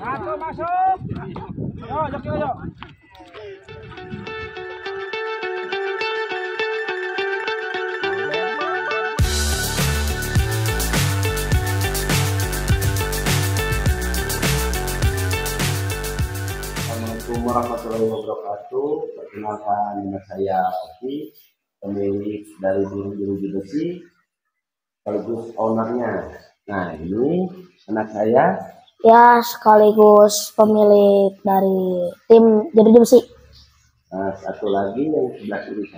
Satu masuk. Yo, yo. Assalamualaikum warahmatullahi wabarakatuh. Perkenalkan, nama saya Oki, pemilik dari Burung Besi, sekaligus ownernya. Nah, ini anak saya. Ya, sekaligus pemilik dari tim Jeruji Besi. Nah, satu lagi yang sebelah kiri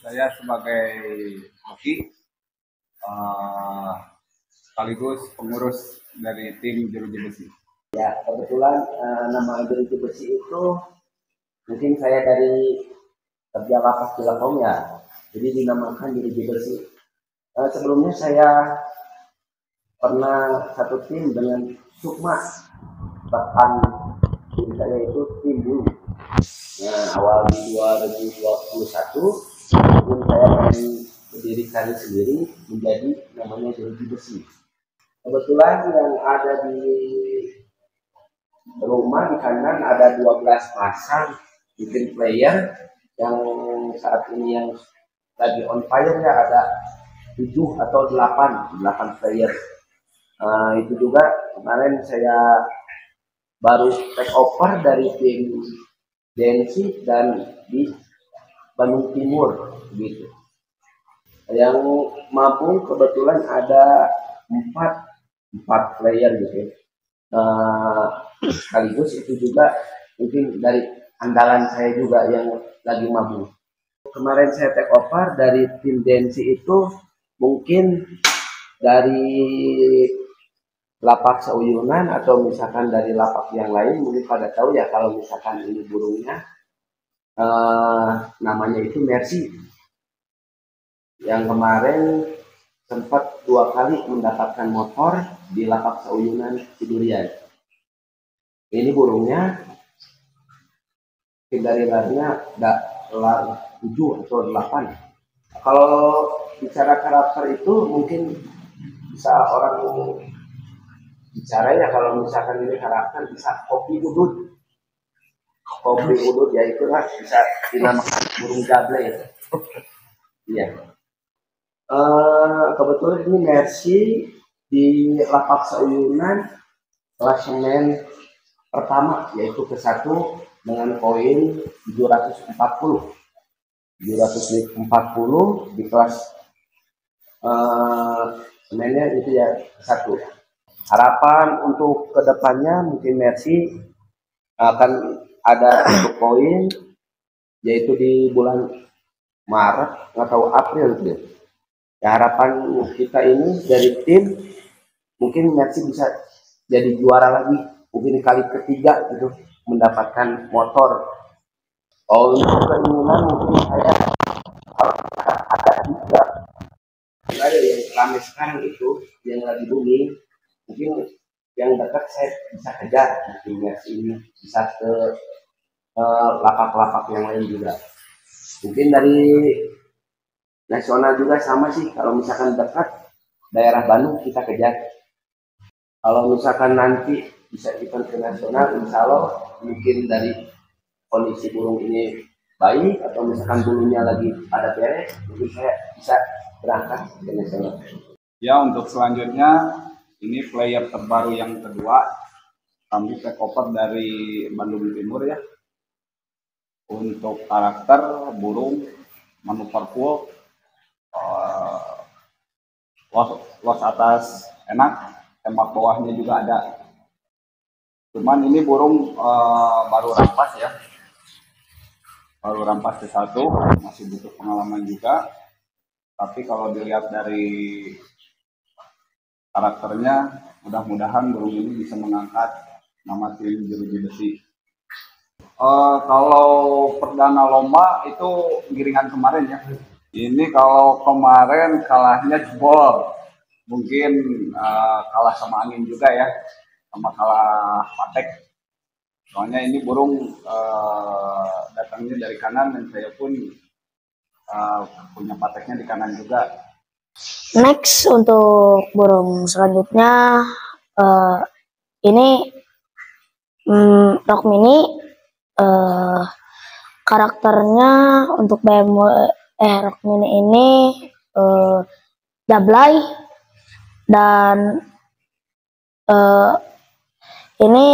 saya sebagai Oki, sekaligus pengurus dari tim Jeruji Besi. Ya, kebetulan nama Jeruji Besi itu mungkin saya dari kerja lapas di Lampung ya, jadi dinamakan Jeruji Besi. Sebelumnya saya pernah satu tim dengan Sukma, bahkan tim saya itu tim dulu. Nah, awal di 2021 tim saya mendirikan sendiri menjadi namanya Jeruji Besi. Kebetulan yang ada di rumah di kanan ada 12 pasang bikin player yang saat ini yang lagi on fire ya, ada 7 atau 8 player. Itu juga kemarin saya baru take over dari tim Densi dan di Bandung Timur gitu. Yang mampu kebetulan ada 4 player gitu. Sekaligus itu juga mungkin dari andalan saya juga yang lagi mabuk. Kemarin saya take over dari tim Densi itu mungkin dari lapak Seuyunan atau misalkan dari lapak yang lain mungkin pada tahu ya kalau misalkan ini burungnya namanya itu Mercy, yang kemarin sempat 2 kali mendapatkan motor di lapak Seuyunan Sidurian. Ini burungnya dari larinya ada 7 atau 8. Kalau bicara karakter itu mungkin bisa orang bicara ya, kalau misalkan ini karakter bisa kopi udut ya, itulah bisa dinamakan burung jable ya. Iya. Kebetulan ini Mercy di lapak Seuyunan klasemen pertama, yaitu ke-1 dengan poin 740 di kelas semennya itu ya ke-1. Harapan untuk kedepannya mungkin Mercy akan ada satu poin, yaitu di bulan Maret atau April gitu. Ya, harapan kita ini dari tim mungkin Mercy bisa jadi juara lagi, mungkin kali ketiga gitu mendapatkan motor. Untuk keinginan mungkin saya kalau ada 3 ada yang ramai sekarang itu yang lagi booming, mungkin yang dekat saya bisa kejar mungkin ini bisa ke lapak-lapak yang lain juga. Mungkin dari nasional juga sama sih, kalau misalkan dekat daerah Bandung kita kejar. Kalau misalkan nanti bisa event ke nasional, insya Allah mungkin dari kondisi burung ini baik atau misalkan bulunya lagi ada beres, mungkin saya bisa berangkat ke nasional. Ya, untuk selanjutnya ini player terbaru yang kedua, kami take over dari Bandung Timur ya. Untuk karakter burung manuver full, los atas enak, tembak bawahnya juga ada. Cuman ini burung baru rampas ya, baru rampas ke-1, masih butuh pengalaman juga. Tapi kalau dilihat dari karakternya mudah-mudahan burung ini bisa mengangkat nama tim jeruji besi. Kalau perdana lomba itu giringan kemarin ya. Ini kalau kemarin kalahnya jebol, mungkin kalah sama angin juga ya, sama kalah patek. Soalnya ini burung datangnya dari kanan dan saya pun punya pateknya di kanan juga. Next untuk burung selanjutnya ini Rock Mini, karakternya untuk BMW Rock Mini ini dablai dan ini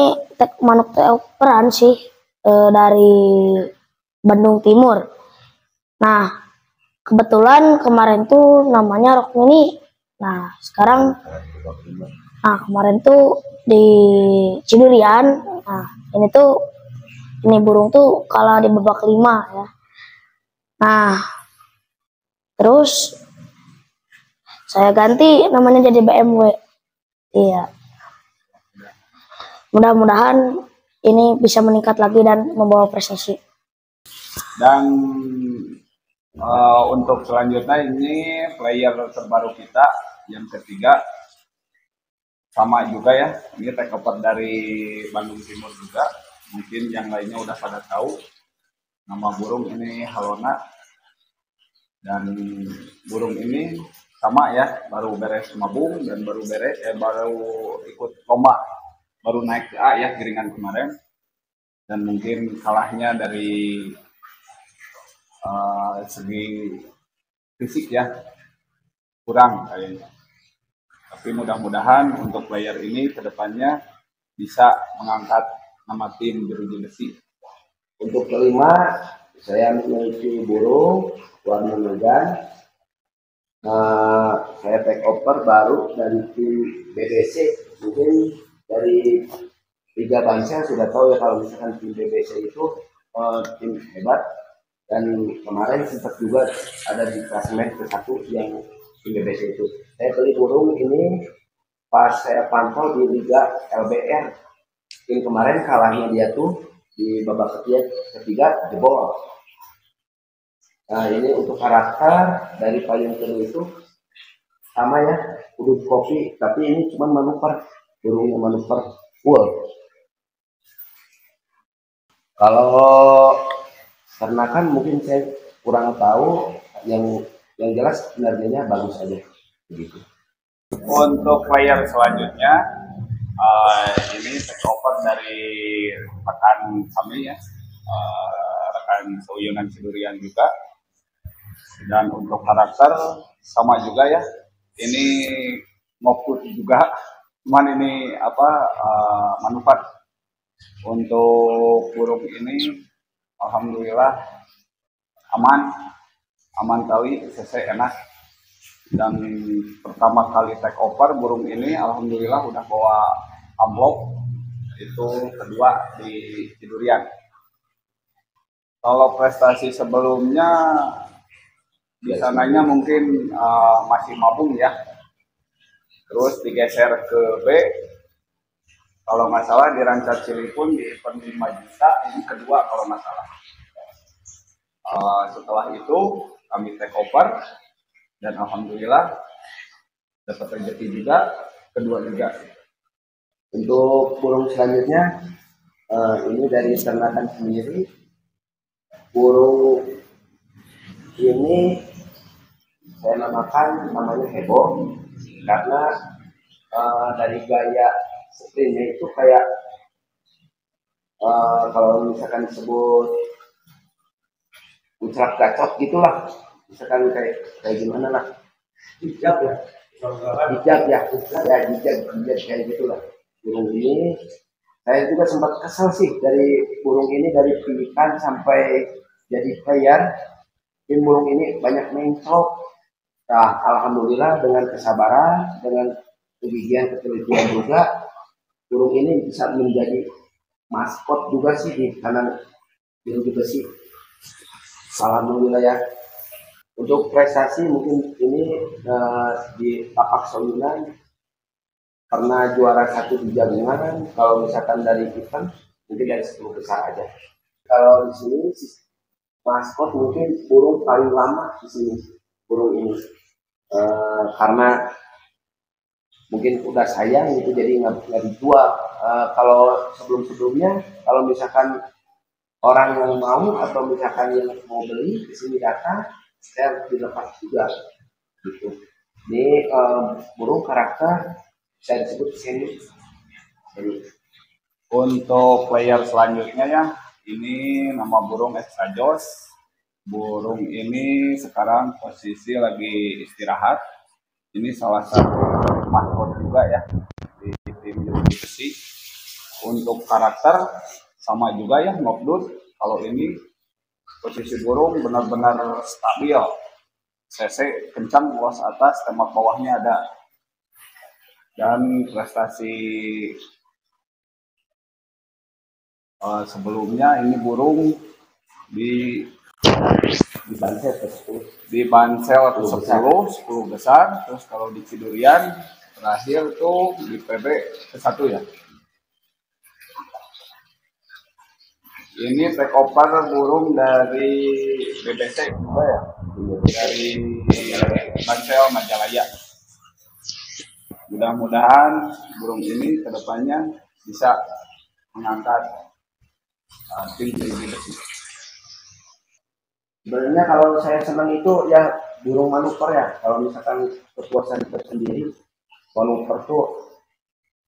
manuk teoperan sih, dari Bandung Timur. Nah, kebetulan kemarin tuh namanya Rock Mini. Nah, kemarin tuh di Cidurian. Nah, ini burung tuh kalah di babak 5 ya. Nah, terus saya ganti namanya jadi BMW. Iya. Mudah-mudahan ini bisa meningkat lagi dan membawa prestasi. Dan untuk selanjutnya ini player terbaru kita yang ketiga, sama juga ya, ini takeover dari Bandung Timur juga. Mungkin yang lainnya udah pada tahu nama burung ini Halona, dan burung ini sama ya, baru beres mabung dan baru ikut lomba, baru naik ke A ya giringan kemarin, dan mungkin kalahnya dari segi fisik ya kurang kayaknya. Tapi mudah-mudahan untuk player ini kedepannya bisa mengangkat nama tim jeruji besi. Untuk kelima, saya memiliki burung warna medan. Saya take over baru dari tim BBC. Mungkin dari Liga Bangsa sudah tahu ya kalau misalkan tim BBC itu tim hebat. Dan kemarin sempat juga ada di klasemen ke-1 yang tim BBC itu. Saya beli burung ini pas saya pantau di Liga LBR. Tim kemarin kalahnya dia tuh di babak ketiga jebol. Nah, ini untuk karakter dari payung keruh itu sama ya, kudu kopi, tapi ini cuma manuver, burungnya manuver full. Kalau karena kan mungkin saya kurang tahu, yang jelas kinerjanya bagus aja begitu. Untuk player selanjutnya ini takeover dari rekan kami ya, rekan Seuyunan Cidurian juga. Dan untuk karakter sama juga ya, ini ngoput juga, cuman ini manuver. Untuk burung ini alhamdulillah aman tawi, cc enak. Dan pertama kali take over burung ini alhamdulillah udah bawa amplop, itu kedua di Cidurian. Kalau prestasi sebelumnya di sananya mungkin masih mabung ya, terus digeser ke B, kalau nggak salah di Rancar Cilipun di event 5 juta, ini kedua kalau nggak salah. Setelah itu kami take over dan alhamdulillah dapat rezeki juga, kedua juga. Untuk burung selanjutnya ini dari ternakan sendiri. Burung ini saya namakan namanya heboh karena dari gaya sprintnya itu kayak kalau misalkan disebut ucap gacot gitulah, misalkan kayak gimana lah, hijab kayak gitulah. Burung ini saya juga sempat kesel sih dari burung ini, dari pilihan sampai jadi player. Tim burung ini banyak mencok. Nah, alhamdulillah dengan kesabaran, dengan kegigihan, ketelitian juga, burung ini bisa menjadi maskot juga sih di kanan jeruji besi. Alhamdulillah ya. Untuk prestasi mungkin ini di tapak Seuyunan pernah juara satu di Jagungan. Kalau misalkan dari event mungkin dari 10 besar aja. Kalau di sini maskot mungkin burung paling lama di sini, burung ini. Karena mungkin udah sayang gitu, jadi nggak dijual. Kalau sebelumnya kalau misalkan orang yang mau atau misalkan yang mau beli di sini datang, saya dilepas juga gitu. Ini burung karakter saya disebut seni. Jadi Untuk player selanjutnya ya, ini nama burung Extrajos. Burung ini sekarang posisi lagi istirahat. Ini salah satu maskot juga ya di tim Joki Besi. Untuk karakter sama juga ya, Nokdut. Kalau ini posisi burung benar-benar stabil. CC kencang, luas atas, tembak bawahnya ada. Dan prestasi sebelumnya ini burung di Bansel ke 10 besar, terus kalau di Cidurian terakhir tuh di PB ke-1 ya. Ini take over burung dari BBC juga ya, dari Bansel Majalaya. Mudah-mudahan burung ini kedepannya bisa mengangkat tim Besi. sebenarnya kalau saya senang itu ya burung manuver ya. Kalau misalkan kepuasan tersendiri, manuver tuh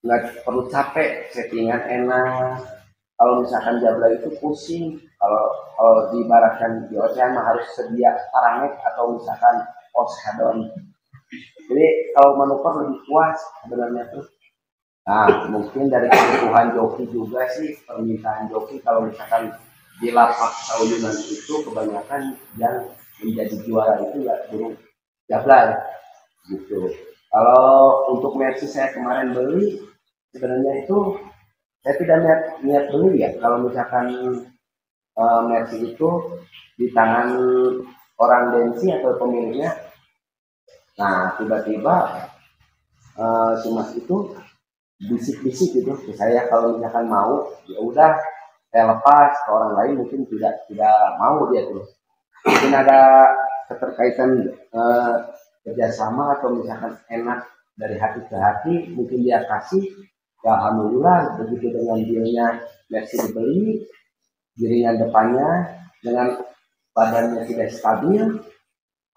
nggak perlu capek, settingan enak. Kalau misalkan jabla itu pusing. Kalau diibaratkan di ocehan mah harus sedia paramek atau misalkan oshadon. Jadi kalau manuver lebih puas sebenarnya tuh. Nah, mungkin dari kebutuhan joki juga sih, permintaan joki kalau misalkan di lapak Sauyunan itu kebanyakan yang menjadi juara itu ya burung jabla gitu. Kalau untuk Mercy saya kemarin beli, sebenarnya itu saya tidak niat beli ya. Kalau misalkan Mercy itu di tangan orang Densi atau pemiliknya, nah tiba-tiba si Mas itu bisik-bisik gitu ke saya, kalau misalkan mau ya udah saya lepas, ke orang lain mungkin tidak mau dia tuh. Mungkin ada keterkaitan kerjasama atau misalkan enak dari hati ke hati, mungkin dia kasih. Ya alhamdulillah begitu dengan dealnya Mercy dibeli, giringan depannya dengan badannya tidak stabil,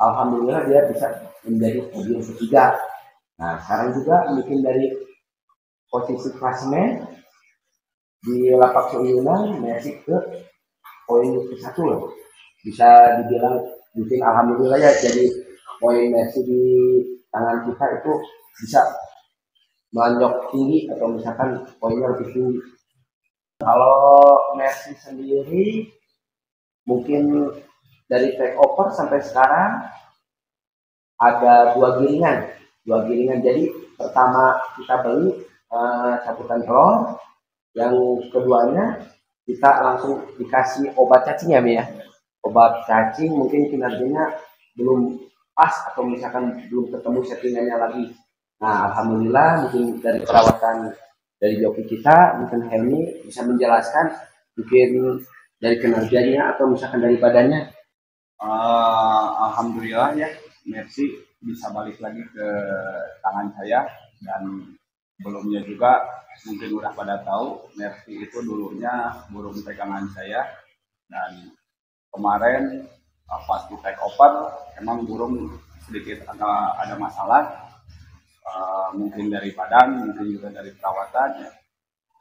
alhamdulillah dia bisa menjadi podium ketiga. Nah sekarang juga mungkin dari posisi klasemen di lapak Sauyunan Mercy ke poin ke-1 loh. Bisa dibilang mungkin alhamdulillah ya, jadi poin Mercy di tangan kita itu bisa melonjak tinggi atau misalkan poinnya lebih tinggi. Kalau Mercy sendiri mungkin dari take over sampai sekarang ada dua giringan. Jadi pertama kita beli cabutan telur, yang keduanya kita langsung dikasih obat cacing ya Mi ya. Obat cacing mungkin kinerjanya belum pas atau misalkan belum ketemu settingannya lagi. Nah alhamdulillah mungkin dari perawatan dari joki kita, mungkin Helmi bisa menjelaskan mungkin dari kinerjanya atau misalkan dari badannya. Alhamdulillah ya, Mercy bisa balik lagi ke tangan saya, dan sebelumnya juga mungkin udah pada tahu Mercy itu dulunya burung pegangan saya, dan kemarin pas di take over emang burung sedikit agak ada masalah, mungkin dari badan, mungkin juga dari perawatan ya.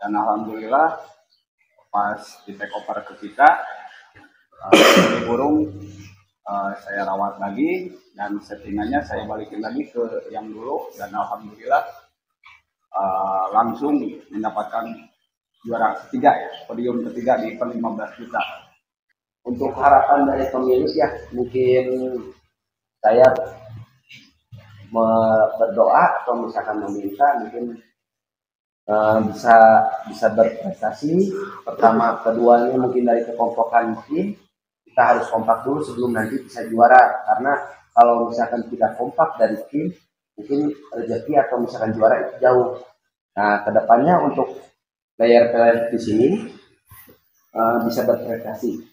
Dan alhamdulillah pas di take over ke kita, burung saya rawat lagi dan settingannya saya balikin lagi ke yang dulu, dan alhamdulillah langsung mendapatkan juara ketiga ya, podium ketiga di event 15 juta. Untuk harapan dari pemilik ya, mungkin saya berdoa atau misalkan meminta mungkin bisa berprestasi. Pertama, keduanya mungkin dari kekompokan tim, kita harus kompak dulu sebelum nanti bisa juara. Karena kalau misalkan tidak kompak dari tim, mungkin rezeki atau misalkan juara itu jauh. Nah, kedepannya untuk player-player di sini bisa berprestasi.